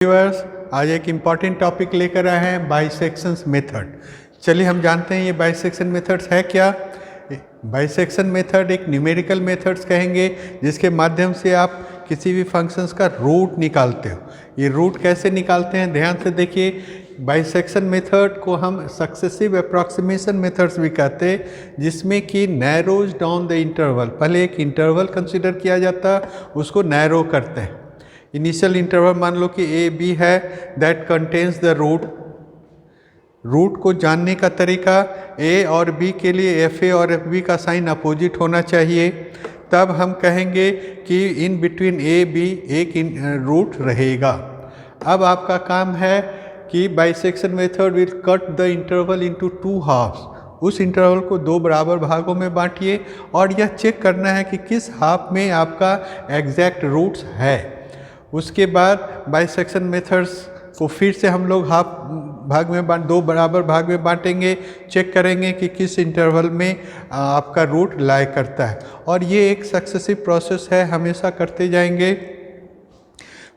Viewers, आज एक important topic लेकर आए हैं बाइसेक्शंस मेथड। चलिए हम जानते हैं ये बाइसेक्शन मेथड्स है क्या। बाइसेक्शन मेथड एक न्यूमेरिकल मेथड्स कहेंगे जिसके माध्यम से आप किसी भी फंक्शंस का रूट निकालते हो। ये रूट कैसे निकालते हैं ध्यान से देखिए। बाइसेक्शन मेथड को हम सक्सेसिव अप्रॉक्सीमेशन मेथड्स भी कहते हैं, जिसमें कि नैरोज डाउन द इंटरवल। पहले एक इंटरवल कंसिडर किया जाता है, उसको नैरो करते हैं। इनिशियल इंटरवल मान लो कि ए बी है, that contains the root. Root को जानने का तरीका, ए और बी के लिए एफ ए और एफ बी का साइन अपोजिट होना चाहिए, तब हम कहेंगे कि इन बिटवीन ए बी एक रूट रहेगा। अब आपका काम है कि bisection method will cut the interval into two halves. उस इंटरवल को दो बराबर भागों में बांटिए और यह चेक करना है कि किस हाफ में आपका एग्जैक्ट रूट्स है। उसके बाद बाइसेक्शन मेथड्स को फिर से हम लोग हाफ भाग में दो बराबर भाग में बांटेंगे, चेक करेंगे कि किस इंटरवल में आपका रूट लाई करता है। और ये एक सक्सेसिव प्रोसेस है, हमेशा करते जाएंगे।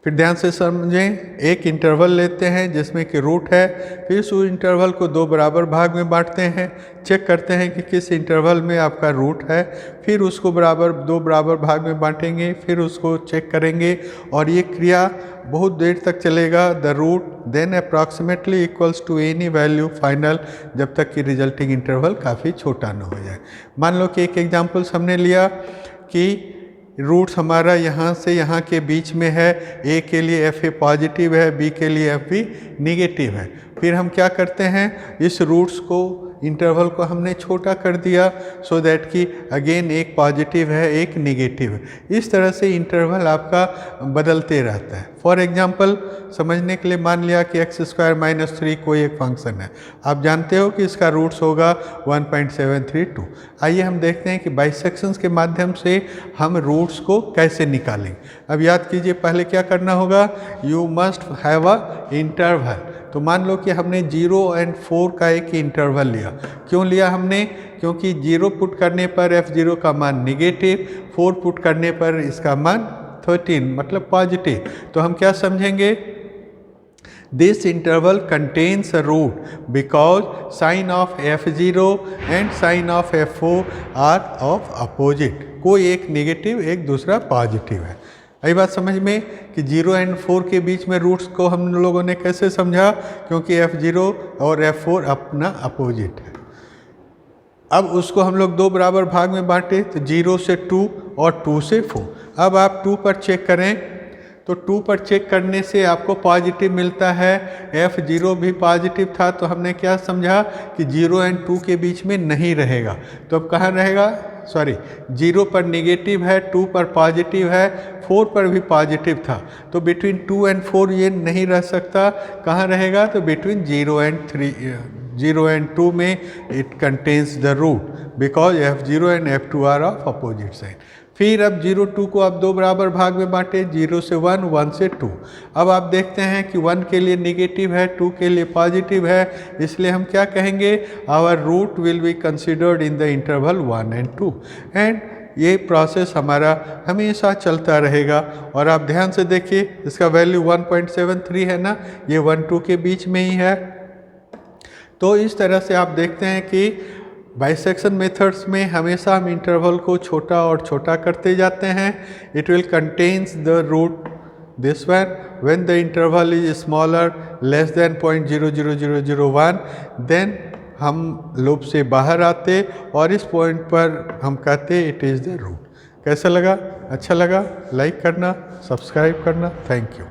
फिर ध्यान से समझें, एक इंटरवल लेते हैं जिसमें कि रूट है, फिर उस इंटरवल को दो बराबर भाग में बांटते हैं, चेक करते हैं कि किस इंटरवल में आपका रूट है, फिर उसको दो बराबर भाग में बांटेंगे, फिर उसको चेक करेंगे और ये क्रिया बहुत देर तक चलेगा। The root then approximately equals to any value final, जब तक कि रिजल्टिंग इंटरवल काफ़ी छोटा न हो जाए। मान लो कि एक एग्जाम्पल्स हमने लिया कि रूट्स हमारा यहाँ से यहाँ के बीच में है, ए के लिए एफ ए पॉजिटिव है, बी के लिए एफ बी निगेटिव है। फिर हम क्या करते हैं, इस रूट्स को इंटरवल को हमने छोटा कर दिया सो दैट कि अगेन एक पॉजिटिव है एक निगेटिव है। इस तरह से इंटरवल आपका बदलते रहता है। फॉर एग्जांपल समझने के लिए मान लिया कि x² - 3 कोई एक फंक्शन है, आप जानते हो कि इसका रूट्स होगा 1.732। आइए हम देखते हैं कि बाइसेक्शंस के माध्यम से हम रूट्स को कैसे निकालेंगे। अब याद कीजिए, पहले क्या करना होगा, you must have a interval. तो मान लो कि हमने 0 और 4 का एक इंटरवल लिया। क्यों लिया हमने? क्योंकि 0 पुट करने पर f0 का मान निगेटिव, 4 पुट करने पर इसका मान 13 मतलब पॉजिटिव। तो हम क्या समझेंगे, this interval contains a root because sign of f0 and sign of f4 are of opposite. कोई एक निगेटिव एक दूसरा पॉजिटिव है। यही बात समझ में कि 0 और 4 के बीच में रूट्स को हम लोगों ने कैसे समझा, क्योंकि f0 और f4 अपना अपोजिट है। अब उसको हम लोग दो बराबर भाग में बांटे, तो 0 से 2 और 2 से 4। अब आप 2 पर चेक करें तो 2 पर चेक करने से आपको पॉजिटिव मिलता है, f0 भी पॉजिटिव था, तो हमने क्या समझा कि 0 और 2 के बीच में नहीं रहेगा। तो अब कहाँ रहेगा, 0 पर निगेटिव है, 2 पर पॉजिटिव है, 4 पर भी पॉजिटिव था, तो बिटवीन 2 और 4 ये नहीं रह सकता। कहाँ रहेगा, तो बिटवीन 0 और 2 में it contains the root because f0 and f2 are of opposite sign. फिर अब 0 2 को आप दो बराबर भाग में बांटे, 0 से 1 1 से 2। अब आप देखते हैं कि 1 के लिए निगेटिव है, 2 के लिए पॉजिटिव है, इसलिए हम क्या कहेंगे, our root will be considered in the interval 1 और 2। एंड ये प्रोसेस हमारा हमेशा चलता रहेगा। और आप ध्यान से देखिए, इसका वैल्यू 1.73 है ना, ये 1 2 के बीच में ही है। तो इस तरह से आप देखते हैं कि बाइसेक्शन मेथड्स में हमेशा हम इंटरवल को छोटा और छोटा करते जाते हैं। It will contains the root this one when the interval is smaller less than 0.00001, then हम लूप से बाहर आते और इस पॉइंट पर हम कहते इट इज़ द रूट। कैसा लगा? अच्छा लगा? लाइक करना, सब्सक्राइब करना। Thank you.